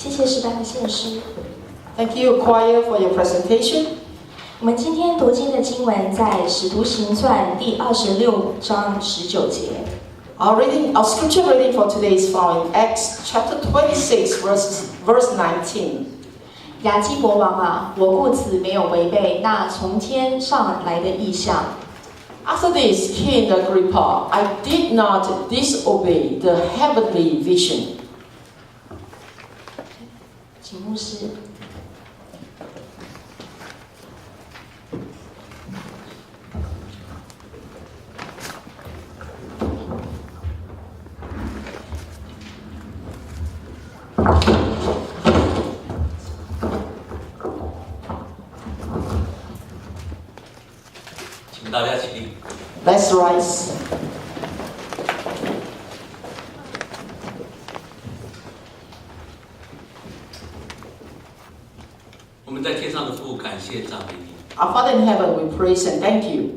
谢谢诗班的献诗。Thank you, choir, for your presentation. 我们今天读经的经文在《使徒行传》第26章19节。Our scripture reading for today is found in Acts chapter 26, verse 19. 亚基伯王啊，我故此没有违背那从天上来的异象。After this, King Agrippa, I did not disobey the heavenly vision. 请牧师。请大家起立。Let's rise. 我们在天上的父，感谢赞美你。Our Father in heaven, we praise and thank you.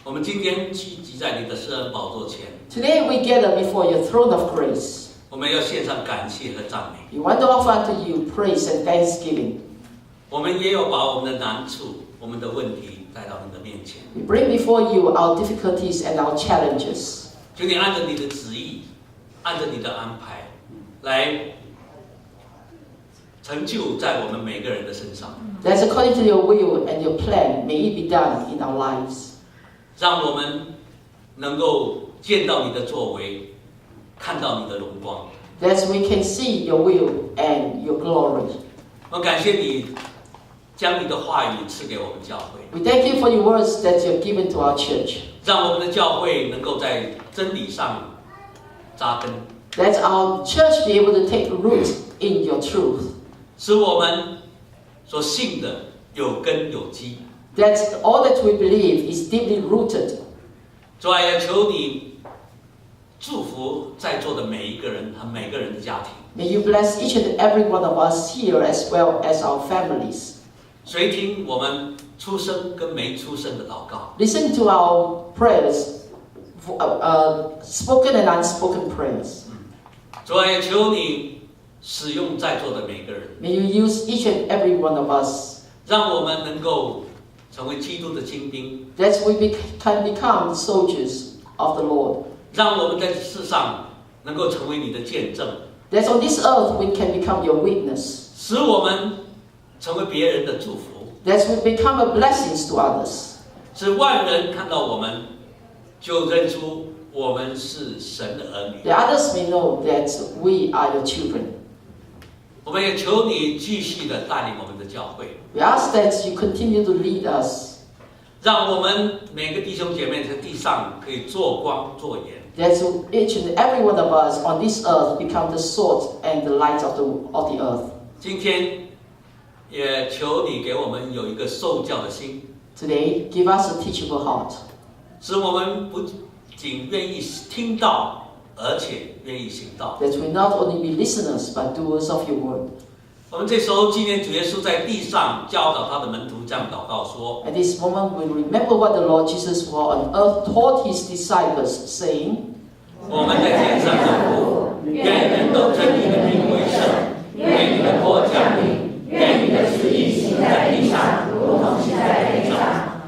我们今天聚集在你的施恩宝座前， Today we gather before your throne of grace. 我们要献上感谢和赞美。 We want to offer unto you praise and thanksgiving. 我们也要把我们的难处、我们的问题带到你的面前。 We bring before you our difficulties and our challenges. 求你按着你的旨意，按着你的安排，来成就在我们每个人的身上。 That's according to your will and your plan. May it be done in our lives. 让我们能够见到你的作为，看到你的荣光。 That we can see your will and your glory. 我感谢你将你的话语赐给我们教会， We thank you for your words that you have given to our church. 让我们的教会能够在真理上扎根， Let our church be able to take root in your truth. 使我们所信的有根有基。 That all that we believe is deeply rooted. 主啊，也求你祝福在座的每一个人和每个人的家庭。 May you bless each and every one of us here as well as our families. 垂听我们出生跟没出生的祷告， Listen to our prayers, spoken and unspoken prayers. 主啊，也求你使用在座的每个人， May you use each and every one of us. 让我们能够成为基督的精兵， That we can become soldiers of the Lord. 让我们在世上能够成为你的见证， That on this earth we can become your witness. 使我们成为别人的祝福， That we become a blessing to others. 使万人看到我们就认出我们是神的儿女。 The others may know that we are your children. 我们也求你继续的带领我们的教会， We ask that you continue to lead us. 让我们每个弟兄姐妹在地上可以做光做盐。 That each and every one of us on this earth become the salt and the light of the earth. 今天也求你给我们有一个受教的心， Today, give us a teachable heart. 使我们不仅愿意听到，而且愿意行道。 That we not only be listeners but doers of your word. 我们这时候纪念主耶稣在地上教导他的门徒这样祷告说： At this moment, we remember what the Lord Jesus while on earth taught his disciples, saying, 我们在天上的父，愿人都尊你的名为圣，愿你的国降临，愿你的旨意行在地上，如同行在天上。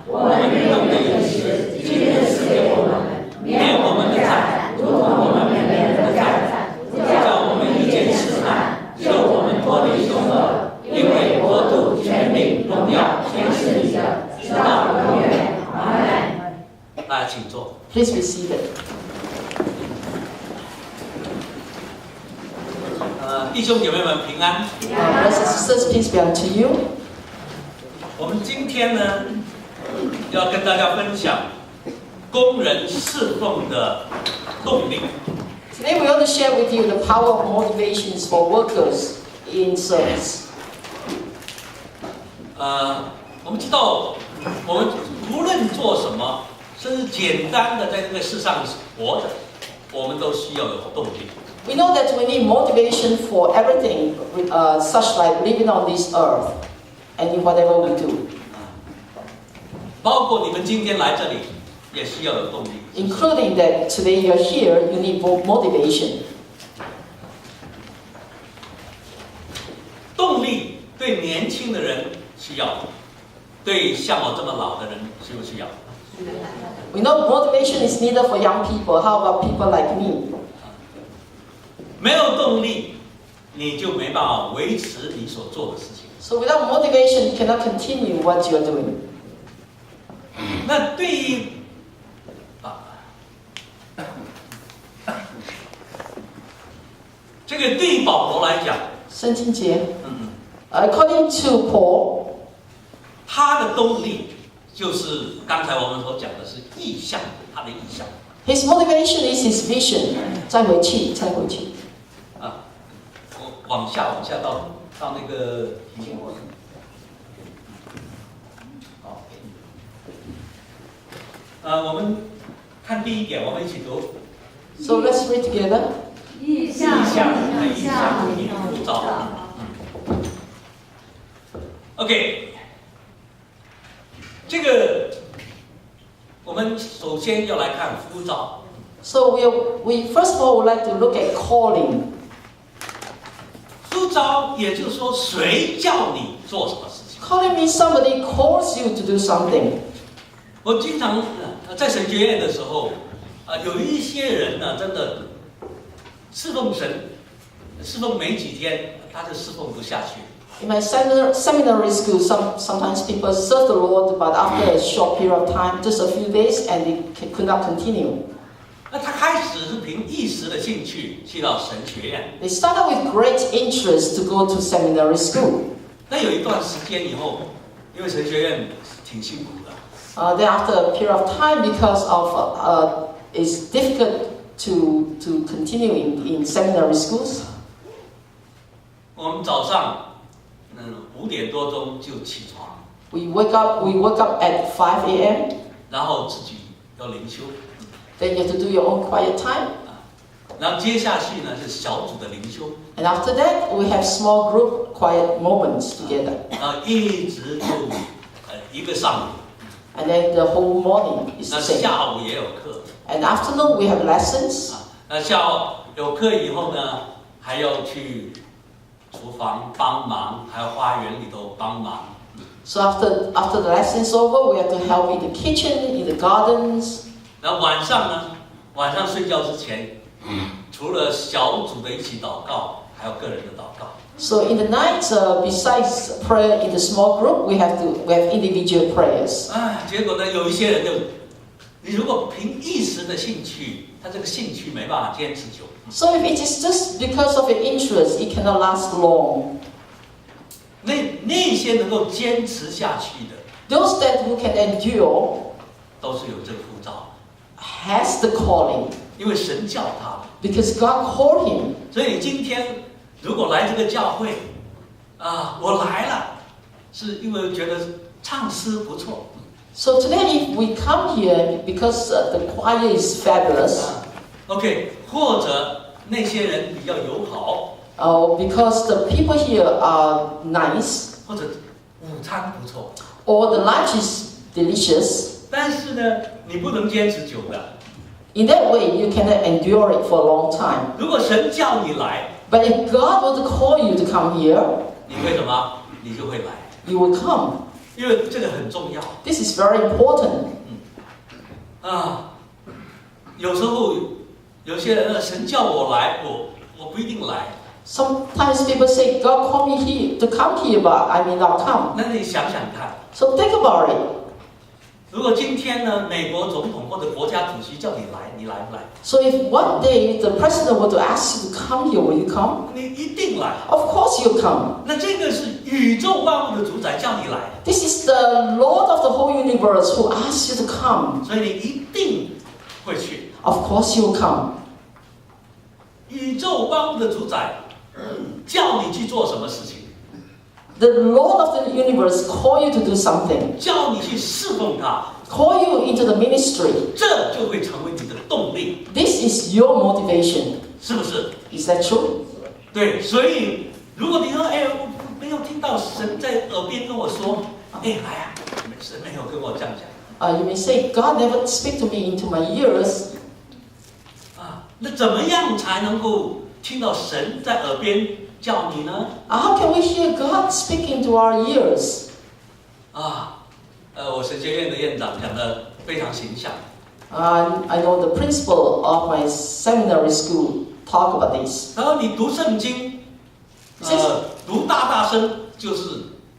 我们日用的饮食，今日赐给我们，免我们的债，如同我们免人的债，不叫我们遇见试探，救我们脱离凶恶。因为国度、权柄、荣耀，全是你的，直到永远。阿门。大家请坐。 Please be seated. 弟兄姐妹们平安。 Brothers and sisters, peace be unto you. 我们今天呢，要跟大家分享工人侍奉的动力。 Today we want to share with you the power of motivations for workers in service. 我们知道，我们无论做什么，甚至简单的在这个世上活着，我们都需要有动力。 We know that we need motivation for everything, such like living on this earth and in whatever we do. 包括你们今天来这里，也需要有动力。 Including that today you're here, you need motivation. 年轻的人需要，对像我这么老的人需不需要？ We know motivation is needed for young people. How about people like me? 没有动力，你就没办法维持你所做的事情。 So without motivation, you cannot continue what you're doing. 那对于这个对于保罗来讲，圣经节 according to Paul, 他的动力就是刚才我们所讲的是意向，他的意向。 his motivation is his vision. 再回去。我往下到那个提醒我。好，我们看第一点，我们一起读。 So let's read together. 意向你枯燥。OK， 这个我们首先要来看呼召。 So we first of all would like to look at calling. 呼召也就是说，谁叫你做什么事情？ Calling means somebody calls you to do something. 我经常在神学院的时候，有一些人呢，真的侍奉神，侍奉没几天，他就侍奉不下去。 In my seminary school, sometimes people serve the Lord, but after a short period of time, just a few days, and they could not continue. 那他开始是凭一时的兴趣去到神学院， They started with great interest to go to seminary school. 那有一段时间以后，因为神学院挺辛苦的， Then after a period of time, because of it's difficult to continue in seminary schools. 我们早上5点多钟就起床， We wake up at 5 a.m. 然后自己要灵修， Then you have to do your own quiet time. 然后接下去呢是小组的灵修， And after that, we have small group quiet moments together. 然后一直就一个上午， And then the whole morning is 那 the same. 下午也有课， And afternoon, we have lessons. 那下午有课以后呢，还要去厨房帮忙，还有花园里头帮忙。 So after the lessons over, we have to help in the kitchen, in the gardens. 然后晚上呢，晚上睡觉之前，除了小组的一起祷告，还有个人的祷告。 So in the night, besides prayer in the small group, we have individual prayers. 结果呢，有一些人就，你如果凭一时的兴趣，他这个兴趣没办法坚持久。 So if it is just because of your interest, it cannot last long. 那些能够坚持下去的， Those who can endure 都是有这个呼召， has the calling 因为神叫他的。 because God called him. 所以你今天如果来这个教会，我来了，是因为觉得唱诗不错。 So today, if we come here because the choir is fabulous, OK， 或者那些人比较友好， because the people here are nice, 或者午餐不错， or the lunch is delicious, 但是呢，你不能坚持久的。 in that way, you cannot endure it for a long time. 如果神叫你来， But if God were to call you to come here, 你会什么？你就会来， you will come. 因为这个很重要 This is very important. 有时候有些人神叫我来，我不一定来。 Sometimes people say, God called me here to come here, but I may not come. 那你想想看， So think about it. 如果今天呢，美国总统或者国家主席叫你来，你来不来？ So if one day the president were to ask you to come here, will you come? 你一定来。 Of course you'll come. 那这个是宇宙万物的主宰叫你来， This is the Lord of the whole universe who asks you to come. 所以你一定会去。 Of course you'll come. 宇宙万物的主宰叫你去做什么事情？ The Lord of the universe call you to do something. 叫你去侍奉他， Call you into the ministry. 这就会成为你的动力， This is your motivation. 是不是？ Is that true? 对，所以如果你说，我没有听到神在耳边跟我说，来啊，神没有跟我这样讲 You may say, God never speak to me into my ears. 那怎么样才能够听到神在耳边叫你呢？ How can we hear God speaking to our ears? 我神学院的院长讲的非常形象。I know the principal of my seminary school talk about this. 然后你读圣经，读大声，就是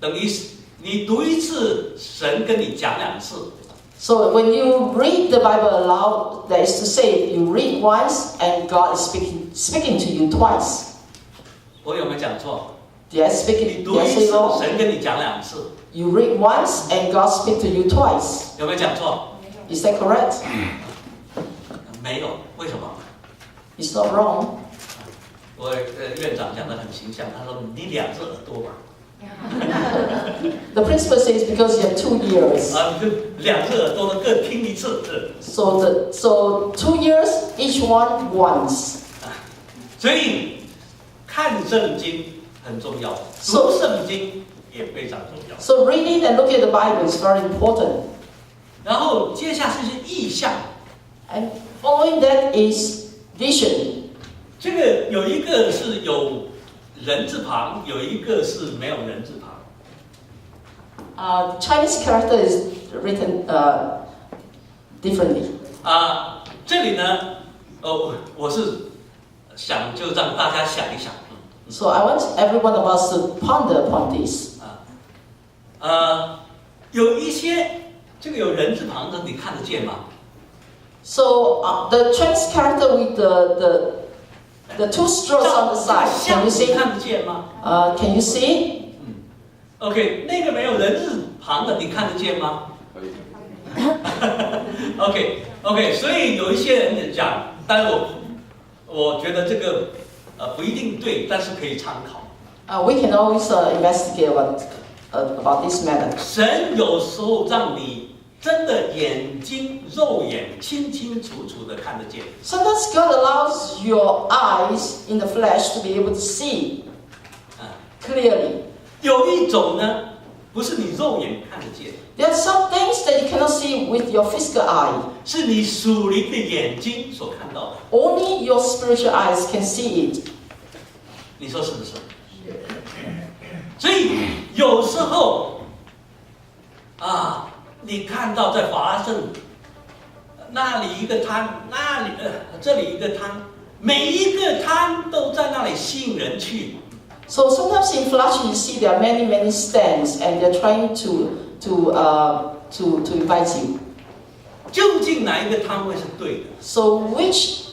等于你读一次，神跟你讲2次。So when you read the Bible aloud, that is to say, you read once and God is speaking to you twice. 我有没有讲错？ Did I speak 你 it? 读 Did I 一 say 次， wrong? 神跟你讲2次， You read once and God speaks to you twice. 有没有讲错？ Is that correct? 没有，为什么？ It's not wrong. 我院长讲的很形象，他说你2只耳朵吧。The principal says because you have 2 ears. 你就2只耳朵都各听1次。So 2 ears, each one once. 所以看圣经很重要，读圣经也非常重要。So reading and looking at the Bible is very important. 然后接下来是意象， And following that is vision. 这个有一个是有人字旁，有一个是没有人字旁。Chinese character is written differently. 这里呢，我是想就让大家想一想。So I want every one of us to ponder upon this. 有一些这个有人字旁的，你看得见吗？ So the Chinese character with the 2 strokes on the side. Can you see? 看得见吗？ Can you see? OK， 那个没有人字旁的，你看得见吗？可以。OK， 所以有一些人讲，但是我觉得这个不一定对，但是可以参考。We can always investigate about this matter. 神有时候让你真的眼睛肉眼清清楚楚的看得见。 Sometimes God allows your eyes in the flesh to be able to see clearly. 有一种呢，不是你肉眼看得见， There are some things that you cannot see with your physical eye. 是你属灵的眼睛所看到的。 Only your spiritual eyes can see it. 你说是不是？所以有时候你看到在法拉盛那里一个摊，这里一个摊，每一个摊都在那里吸引人去。 So sometimes in Flushing you see there are many stands and they're trying to invite you. 究竟哪一个摊位是对的？ So which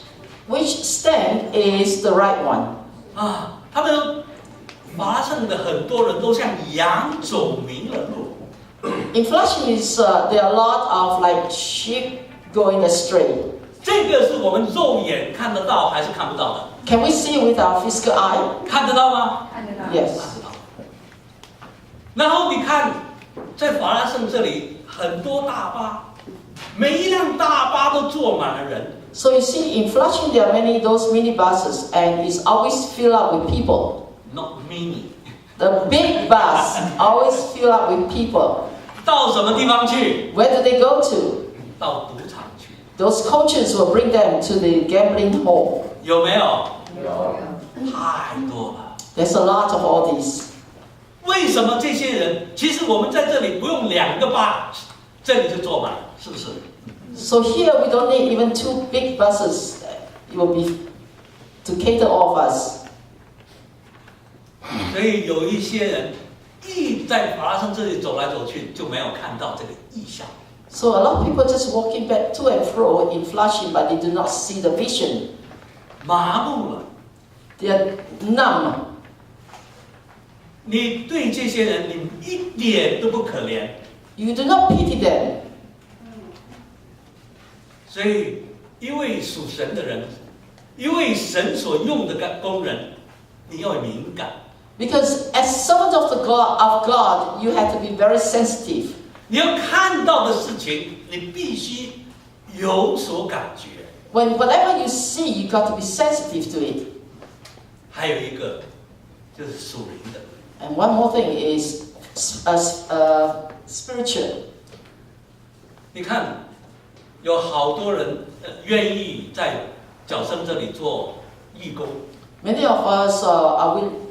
stand is the right one? 他们法拉盛的很多人都像羊走迷了路。 In Flushing there are a lot of like sheep going astray. 这个是我们肉眼看得到还是看不到的？ Can we see with our physical eye? 看得到吗？ Yes. 看得到。然后你看，在法拉盛这里很多大巴，每一辆大巴都坐满了人。 So you see in Flushing there are many those minibuses and it's always filled up with people. Not mini。 The big bus always filled up with people. 到什么地方去？ Where do they go to? 到赌场去。 Those coaches will bring them to the gambling hall. 有没有？有。太多了。 There's a lot of all these. 为什么这些人？其实我们在这里不用2个巴，这里就坐满了，是不是？ So here we don't need even 2 big buses. It will be to cater all of us. 所以有一些人一在法拉盛这里走来走去，就没有看到这个意象。 So a lot of people just walking back to and fro in Flushing, but they do not see the vision. 麻木了。 They are numb. 你对这些人，你一点都不可怜。 You do not pity them. 所以，因为属神的人，因为神所用的工人，你要敏感。 Because as servant of God, you have to be very sensitive. 你要看到的事情，你必须有所感觉。 When whatever you see, you got to be sensitive to it. 还有一个就是属灵的。 And one more thing is spiritual. 你看，有好多人愿意在角生这里做义工。Many of us,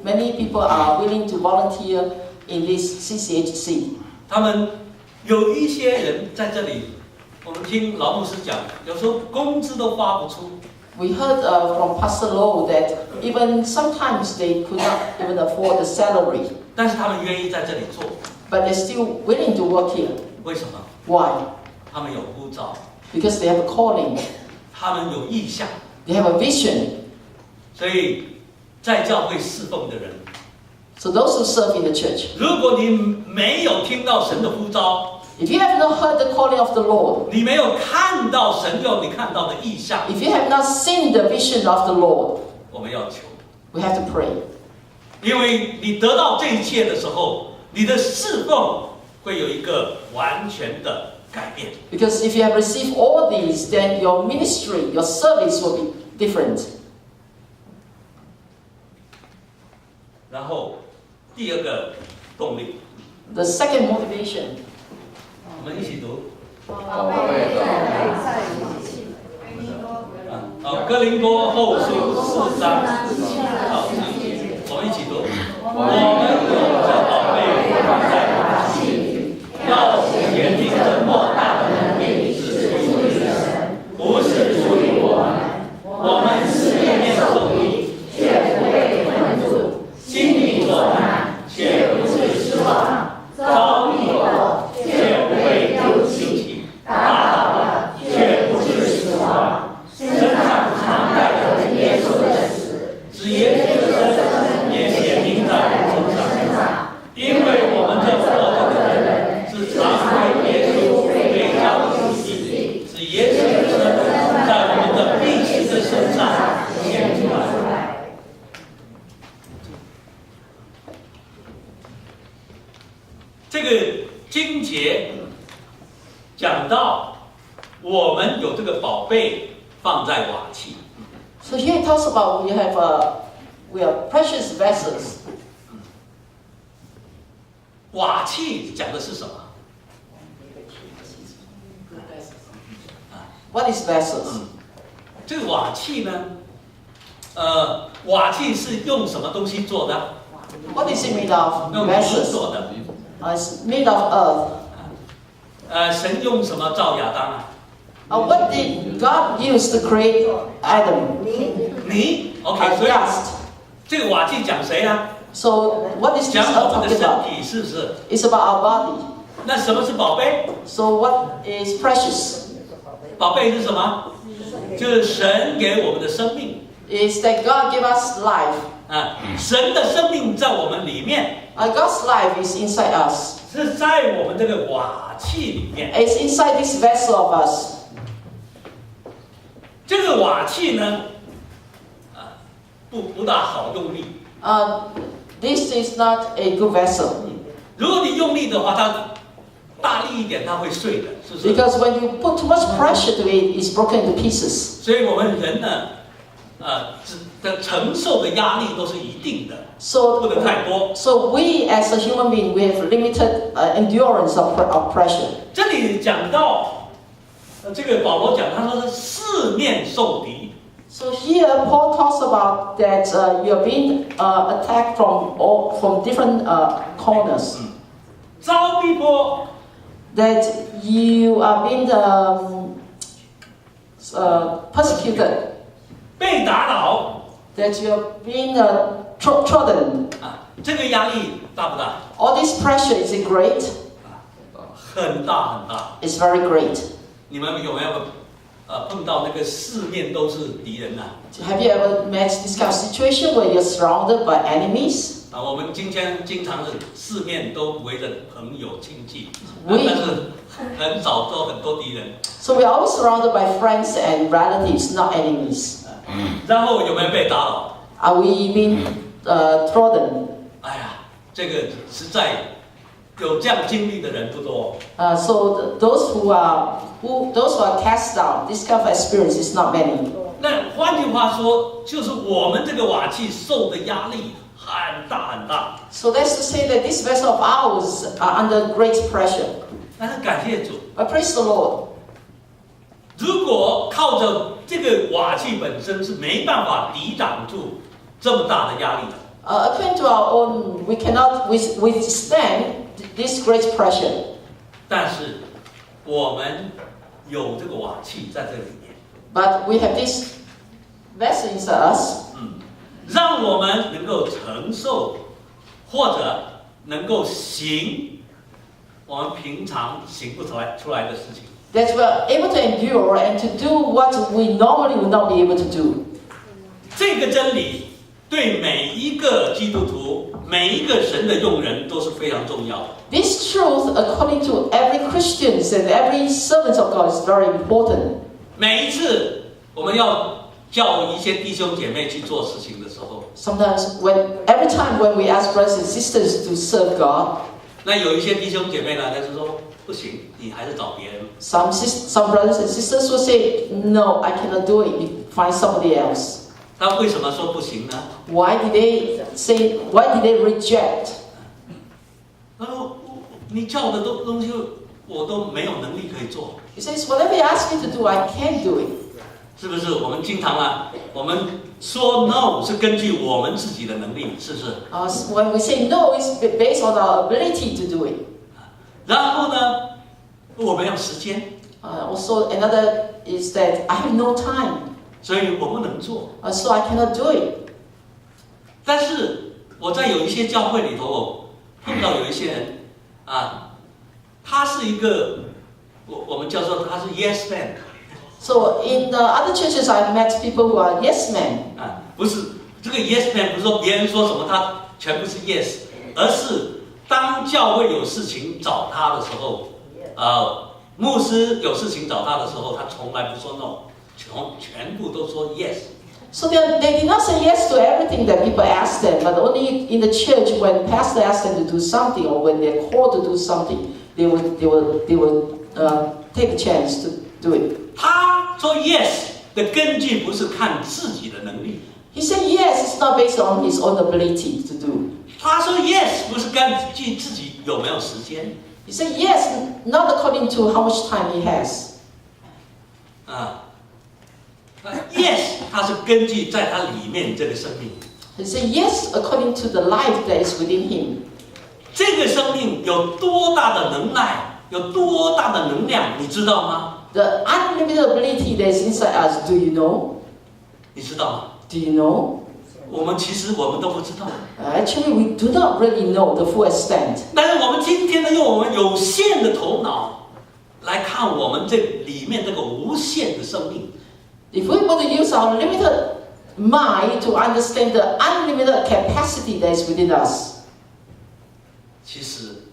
many people are willing to volunteer in this CCHC. 他们有一些人在这里，我们听劳牧师讲，有时候工资都发不出。We heard from Pastor Low that even sometimes they could not even afford the salary. 但是他们愿意在这里做。But they're still willing to work here. 为什么？ Why? 他们有呼召。Because they have a calling. 他们有意向。They have a vision. 所以，在教会侍奉的人。So those who serve in the church. 如果你没有听到神的呼召， If you have not heard the calling of the Lord, 你没有看到神要你看到的意象， if you have not seen the vision of the Lord, 我们要求， we have to pray. 因为你得到这一切的时候，你的侍奉会有一个完全的改变。Because if you have received all these, then your ministry, your service will be different. 然后，第二个动力， The second motivation. 我们一起读。好，哥林多后书4章到7节，我们一起读。我们有这宝贝放在瓦器里，要显明这莫大的能力是出于神，不是出于我们。我们四面受敌，却不被困住；经历作难，却不致失望；遭逆斗，却不被丢弃；打倒了，却不致死亡。身上常带着耶稣的死，使耶稣的生也显明在我们身上。因为我们这活着的人是常为耶稣被交于死地，使耶稣的生在我们的必须的身上显出来。这个经节讲到，我们有这个宝贝放在瓦器。So here it talks about we are precious vessels. 瓦器讲的是什么？ What is vessels? 这个瓦器呢？瓦器是用什么东西做的？ What is it made of? 用泥 Vessels. 做的。It's made of earth. 神用什么造亚当啊？ What did God use to create Adam? 泥。OK， 所以 Dust. 这个瓦器讲谁啊？ So what is this 讲 earth 我们的 talking 身 about? 体，是不是？ It's about our body. 那什么是宝贝？ So what is precious? 宝贝是什么？就是神给我们的生命。 Is that God gave us life. 神的生命在我们里面， God's life is inside us. 是在我们这个瓦器里面。 It's inside this vessel of us. 这个瓦器呢，不大好用力。This is not a good vessel. 如果你用力的话，它大力一点，它会碎的，是不是？ Because when you put too much pressure to it, it's broken into pieces. 所以我们人呢，的承受的压力都是一定的，不能太多。So we as a human being, we have limited endurance of pressure. 这里讲到，这个保罗讲，他说是四面受敌。 So here Paul talks about that you're being attacked from different corners. 遭逼迫 That you are being persecuted. 被打倒 That you're being trodden. 这个压力大不大？ All this pressure, is it great? 很大很大。 It's very great. 你们有没有碰到那个四面都是敌人啊？ Have you ever met this kind of situation where you're surrounded by enemies? 我们今天经常是四面都围着朋友亲戚， We- 但是很少都很多敌人。 So we're always surrounded by friends and relatives, not enemies. 然后有没有被打倒？ Are we being trodden? 哎呀，这个实在有这样经历的人不多。 So those who are cast down, this kind of experience is not many. 那换句话说，就是我们这个瓦器受的压力很大很大。 So that's to say that this vessel of ours are under great pressure. 但是感谢主， But praise the Lord. 如果靠着这个瓦器本身是没办法抵挡住这么大的压力。According to our own, we cannot withstand this great pressure. 但是我们有这个瓦器在这里面。But we have this vessel inside us. 让我们能够承受，或者能够行我们平常行不出来的事情。That we are able to endure and to do what we normally would not be able to do. 这个真理对每一个基督徒、每一个神的用人都是非常重要的。This truth, according to every Christian and every servant of God, is very important. 每一次我们要叫一些弟兄姐妹去做事情的时候， Sometimes, every time when we ask brothers and sisters to serve God, 那有一些弟兄姐妹呢，他就说不行，你还是找别人。some brothers and sisters will say, "No, I cannot do it. Find somebody else." 他为什么说不行呢？ Why did they say? Why did they reject? 他说你叫的东西我都没有能力可以做。He says, "Whatever you ask me to do, I can't do it." 是不是？我们经常啊，我们说 no 是根据我们自己的能力，是不是？ When we say no, it's based on our ability to do it. 然后呢，我没有时间， Also, another is that I have no time, 所以我不能做。so I cannot do it. 但是我在有一些教会里头，我碰到有一些人啊，他是一个我们叫做他是 yes man。 So in the other churches, I've met people who are yes men. 啊，不是这个 yes man， 不是说别人说什么他全部是 yes， 而是当教会有事情找他的时候，牧师有事情找他的时候，他从来不说 no， 全部都说 yes。 So they did not say yes to everything that people asked them, but only in the church when pastor asked them to do something or when they're called to do something, they would take a chance to do it. 他说 yes 的根据不是看自己的能力。 He said yes, it's not based on his own ability to do. 他说 yes 不是根据自己有没有时间。 He said yes, not according to how much time he has. Yes 他是根据在他里面这个生命。 He said yes, according to the life that is within him. 这个生命有多大的能耐，有多大的能量，你知道吗？ The unlimited ability that is inside us, do you know? 你知道吗？ Do you know? 我们都不知道。 Actually, we do not really know the full extent. 但是我们今天呢，用我们有限的头脑来看我们这里面这个无限的生命。 If we want to use our limited mind to understand the unlimited capacity that is within us, 其实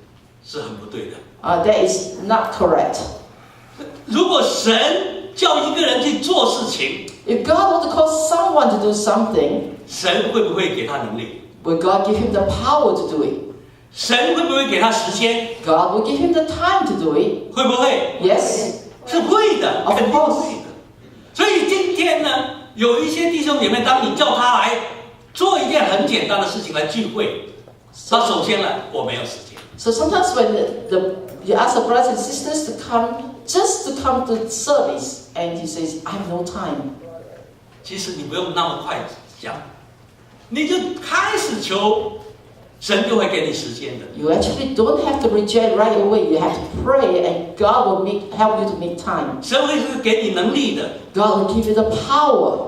是很不对的。 that is not correct. 如果神叫一个人去做事情， If God were to call someone to do something, 神会不会给他能力？ will God give him the power to do it? 神会不会给他时间？ God will give him the time to do it. 会不会？ Yes. 是会的， Of 肯定 course. 会的。所以今天呢，有一些弟兄姐妹，当你叫他来做一件很简单的事情来聚会，他首先呢，我没有时间。 So sometimes when you ask the brothers and sisters to come, just to come to service, and he says, I have no time. 其实你不用那么快讲，你就开始求，神就会给你时间的。 You actually don't have to reject right away. You have to pray, and God will help you to make time. 神会是给你能力的。 God will give you the power.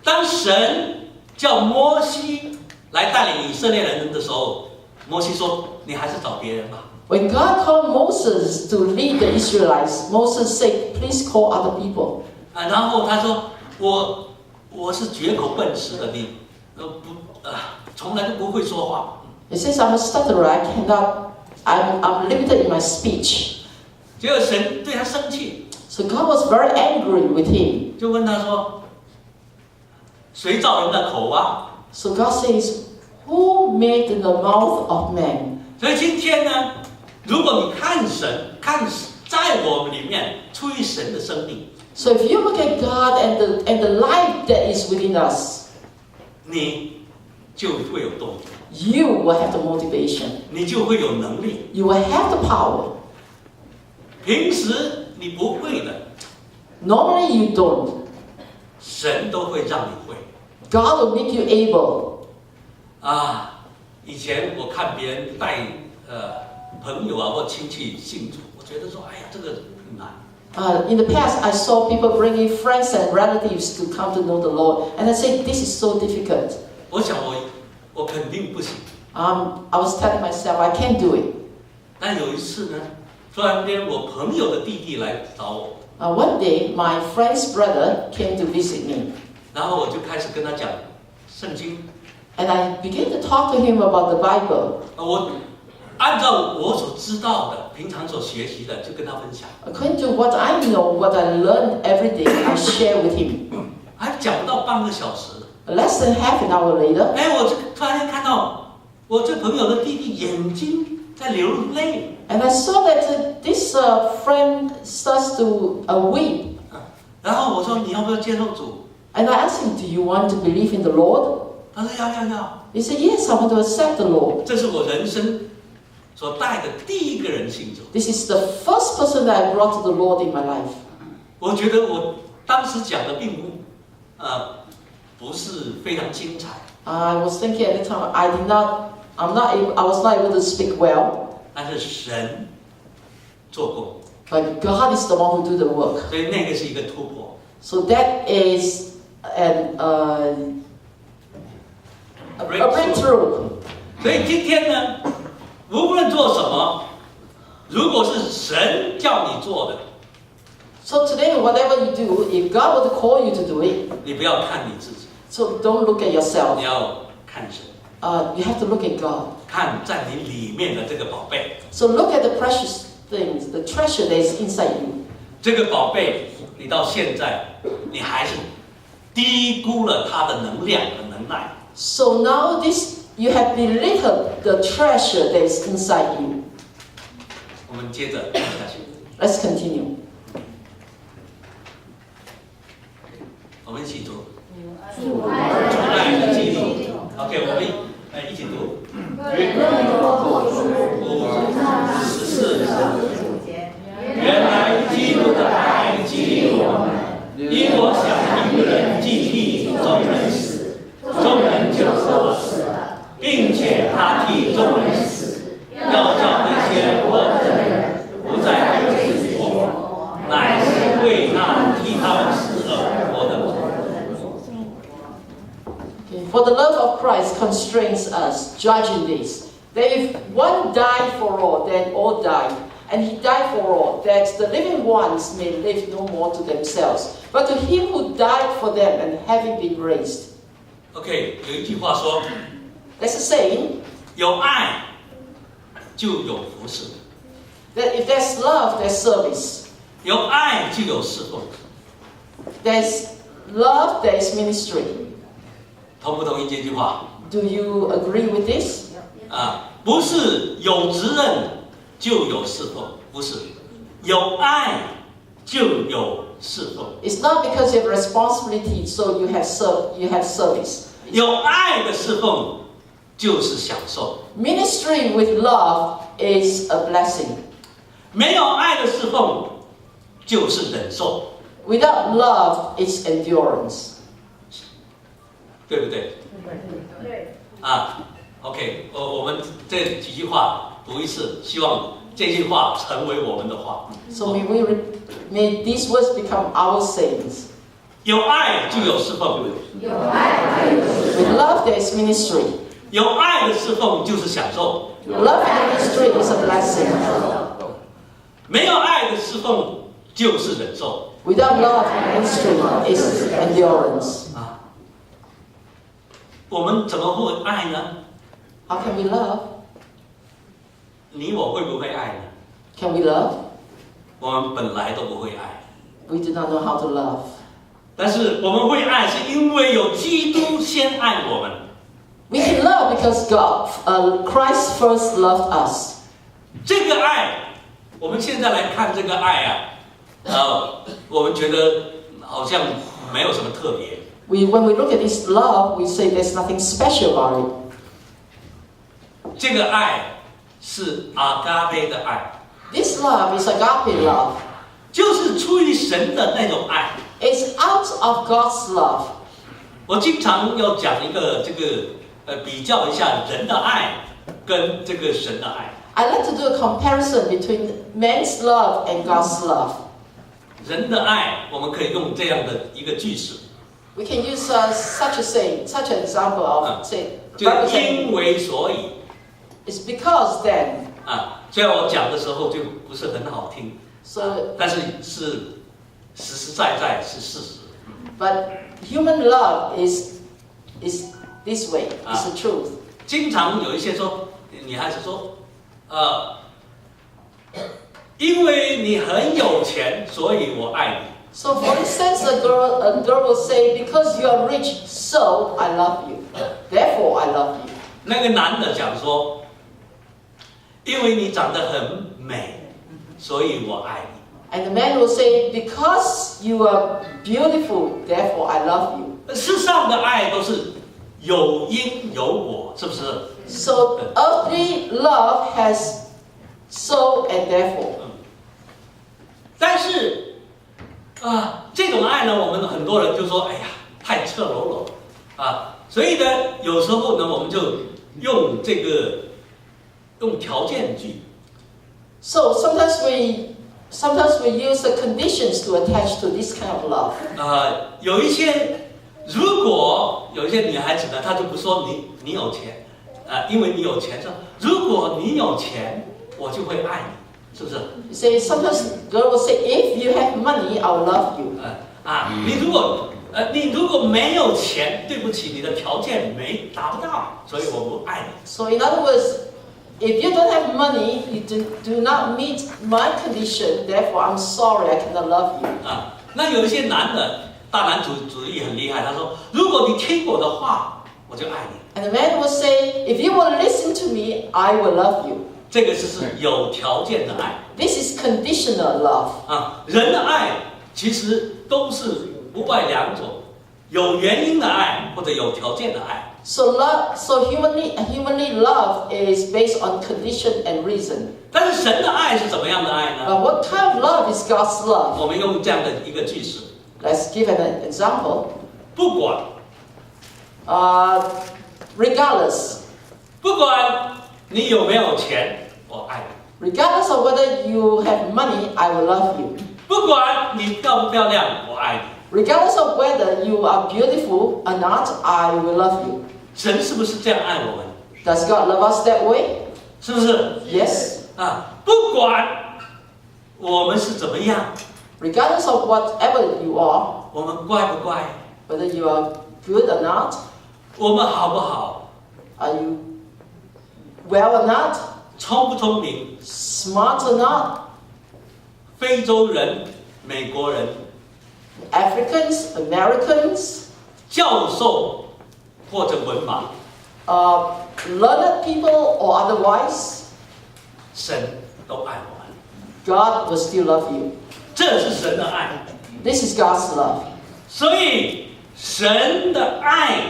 当神叫摩西来带领以色列人的时候，摩西说：“你还是找别人吧。” When God called Moses to lead the Israelites, Moses said, please call other people. 然后他说：“我是绝口笨舌的，你从来都不会说话。” He says, I'm a stutterer. I'm limited in my speech. 结果神对他生气， So God was very angry with him. 就问他说：“谁造人的口啊？” So God says, who made the mouth of man? 所以今天呢，如果你看神，看在我们里面出于神的生命， So if you look at God and the life that is within us, 你就会有动力， you will have the motivation. 你就会有能力。 You will have the power. 平时你不会的， Normally you don't. 神都会让你会。 God will make you able. 以前我看别人带朋友或亲戚信主，我觉得说，哎呀，这个很难。In the past, I saw people bringing friends and relatives to come to know the Lord, and I said, "This is so difficult." 我想我肯定不行。I was telling myself, I can't do it. 但有一次呢，突然间我朋友的弟弟来找我。One day, my friend's brother came to visit me. 然后我就开始跟他讲圣经。And I began to talk to him about the Bible. 我按照我所知道的，平常所学习的，就跟他分享。According to what I know, what I learn every day, I share with him. 还讲不到半个小时。Less than half an hour later, 我就突然间看到我这朋友的弟弟眼睛在流泪。and I saw that this friend starts to weep. 然后我说你要不要接受主？ And I asked him, "Do you want to believe in the Lord?" 他说要。He said, "Yes, I want to accept the Lord." 这是我人生所带的第一个人信主。This is the first person that I brought to the Lord in my life. 我觉得我当时讲的并不是非常精彩。I was thinking at the time, I was not able to speak well. 但是神做工， But God is the one who do the work. 所以那个是一个突破。So that is a breakthrough. 所以今天呢，无论做什么，如果是神叫你做的， So today, whatever you do, if God were to call you to do it, 你不要看你自己， so don't look at yourself. 你要看神， You have to look at God. 看在你里面的这个宝贝。So look at the precious things, the treasure that is inside you. 这个宝贝，你到现在，你还是低估了它的能量和能耐。 So now you have belittled the treasure that is inside you. 我们接着看下去， Let's continue. 我们一起读。主爱的基督。OK， 我们一起读。原来基督的爱激励我们，因我想一个人既替众人死，众人就都死了，并且他替众人死，要叫那些活着的人不再为自己活，乃是为那替他们死而活的人。 For the love of Christ constrains us, judging this, that if one died for all, then all died. And he died for all, that the living ones may live no more to themselves, but to him who died for them and having been raised. OK， 有一句话说， There's a saying 有爱就有服侍， that if there's love, there's service. 有爱就有侍奉。 There's love, there's ministry. 同不同意这句话？ Do you agree with this? 不是有责任就有侍奉，不是，有爱就有侍奉。 It's not because you have responsibility, so you have service. 有爱的侍奉就是享受， Ministry with love is a blessing. 没有爱的侍奉就是忍受， Without love, it's endurance. 对不对？对。OK， 我们这几句话读一次，希望这句话成为我们的话。So may these words become our sayings. 有爱就有侍奉， With love, there is ministry. 有爱的侍奉就是享受， Love and ministry is a blessing. 没有爱的侍奉就是忍受。 Without love, ministry is endurance. 我们怎么会爱呢？ How can we love? 你我会不会爱呢？ Can we love? 我们本来都不会爱， We do not know how to love. 但是我们会爱，是因为有基督先爱我们。 We can love because Christ first loved us. 这个爱，我们现在来看这个爱我们觉得好像没有什么特别。When we look at this love, we say there's nothing special about it. 这个爱是阿嘎贝的爱， This love is agape love. 就是出于神的那种爱。 It's out of God's love. 我经常要讲一个这个比较一下人的爱跟这个神的爱。I like to do a comparison between man's love and God's love. 人的爱，我们可以用这样的一个句式， We can use such a saying, such an example of say, 就因为所以 it's because then. 啊。虽然我讲的时候就不是很好听， So, 但是是实实在在是事实。but human love is this way. It's the truth. 经常有一些说女孩子说，因为你很有钱，所以我爱你。 So, for instance, a girl will say, "Because you are rich, so I love you. Therefore, I love you." 那个男的讲说，因为你长得很美，所以我爱你。 And the man will say, "Because you are beautiful, therefore I love you." 世上的爱都是有因有果，是不是？ So, earthly love has so and therefore. 但是这种爱呢，我们很多人就说，哎呀，太赤裸裸啊，所以呢，有时候呢，我们就用条件句。 So sometimes we use the conditions to attach to this kind of love. 有一些，如果有一些女孩子呢，她就不说你有钱，因为你有钱，说如果你有钱，我就会爱你，是不是？ You say sometimes girl will say, "If you have money, I'll love you." 你如果没有钱，对不起，你的条件达不到，所以我不爱你。 So in other words, if you don't have money, you do not meet my condition. Therefore, I'm sorry, I cannot love you. 那有一些男的大男主义很厉害，他说，如果你听我的话，我就爱你。 And the man will say, "If you will listen to me, I will love you." 这个是有条件的爱。 This is conditional love. 人的爱其实都是不外两种，有原因的爱或者有条件的爱。 So humanly love is based on condition and reason. 但是神的爱是怎么样的爱呢？ But what kind of love is God's love? 我们用这样的一个句式， Let's give an example. 不管 Regardless 你有没有钱，我爱你； of whether you have money, I will love you. 不管你漂不漂亮，我爱你。 Regardless of whether you are beautiful or not, I will love you. 神是不是这样爱我们？ Does God love us that way? 是不是？ Yes. 不管我们是怎么样， Regardless of whatever you are, 我们乖不乖， whether you are good or not, 我们好不好， are you well or not, 聪不聪明， smart or not, 非洲人、美国人、 Africans, Americans, 教授或者文盲， learned people or otherwise, 神都爱我们。 God will still love you. 这是神的爱。 This is God's love. 所以神的爱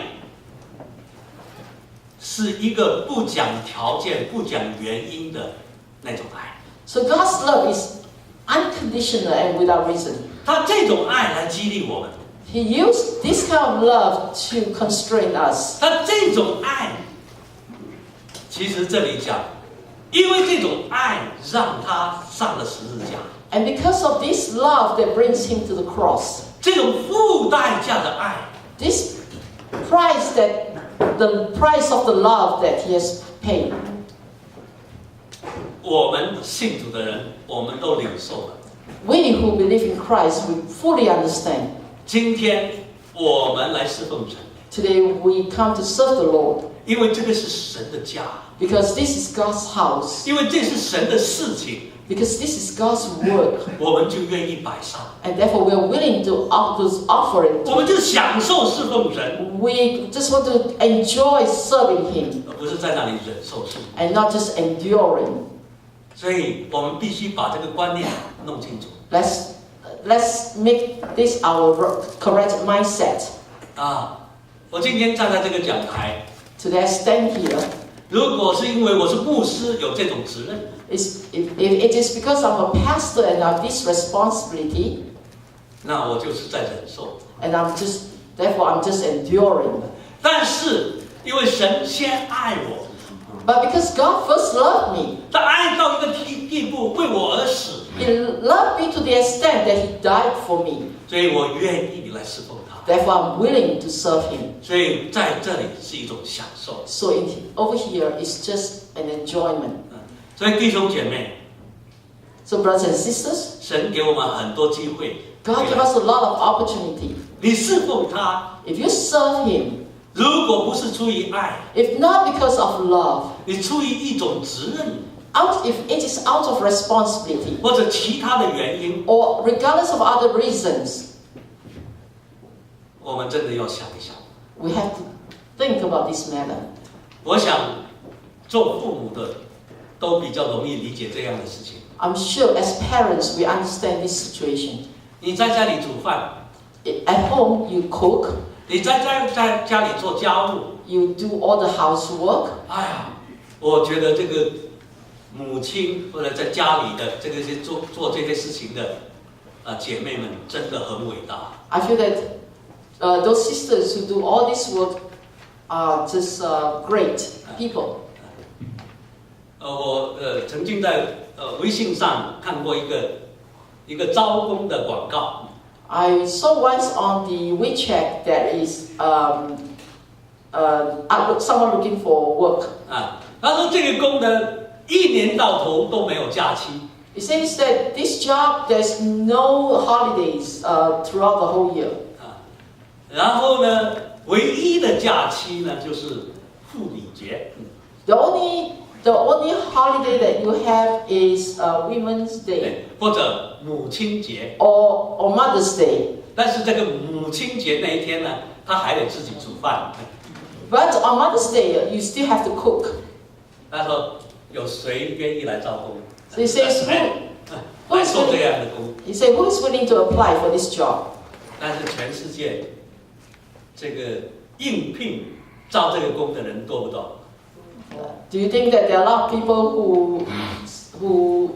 是一个不讲条件、不讲原因的那种爱。 So God's love is unconditional and without reason. 他这种爱来激励我们， He used this kind of love to constrain us. 他这种爱，其实这里讲，因为这种爱让他上了十字架， And because of this love that brings him to the cross, 这种付代价的爱， this the price of the love that he has paid, 我们信主的人，我们都领受了。 we who believe in Christ, we fully understand. 今天我们来侍奉神， Today we come to serve the Lord 因为这个是神的家， because this is God's house, 因为这是神的事情， because this is God's work, 我们就愿意摆上， and therefore we are willing to offer it. 我们就享受侍奉神， We just want to enjoy serving Him 而不是在那里忍受事。 and not just enduring. 所以我们必须把这个观念弄清楚。 Let's make this our correct mindset. 我今天站在这个讲台， Today I stand here. 如果是因为我是牧师有这种责任， If it is because I'm a pastor and I have this responsibility, 那我就是在忍受。 and therefore I'm just enduring. 但是因为神先爱我， But because God first loved me, 他爱到一个地步，为我而死， He loved me to the extent that He died for me. 所以我愿意来侍奉他。 Therefore, I'm willing to serve Him. 所以在这里是一种享受。 So over here, it's just an enjoyment. 所以弟兄姐妹， So brothers and sisters, 神给我们很多机会， God gave us a lot of opportunity. 你侍奉他， If you serve Him, 如果不是出于爱， if not because of love, 你出于一种责任 if it is out of responsibility, 或者其他的原因， or regardless of other reasons, 我们真的要想一想。 we have to think about this matter. 我想，做父母的都比较容易理解这样的事情。 I'm sure as parents, we understand this situation. 你在家里煮饭， At home, you cook, 你在家里做家务， you do all the housework. 哎呀，我觉得这个母亲或者在家里的这个些做这些事情的姐妹们真的很伟大。 I feel that those sisters who do all this work are just great people. 我曾经在微信上看过一个招工的广告。 I saw once on the WeChat that is someone looking for work. 他说这个工呢，一年到头都没有假期。 It says that this job there's no holidays throughout the whole year. 然后呢，唯一的假期呢就是妇女节。 The only holiday that you have is Women's Day 或者母亲节。 or Mother's Day. 但是这个母亲节那一天呢，他还得自己煮饭。 But on Mother's Day, you still have to cook. 他说有谁愿意来招工？ So he says, 来做这样的工。 he said, who is willing to apply for this job? 但是全世界这个应聘招这个工的人多不多？ Do you think that there are a lot of people who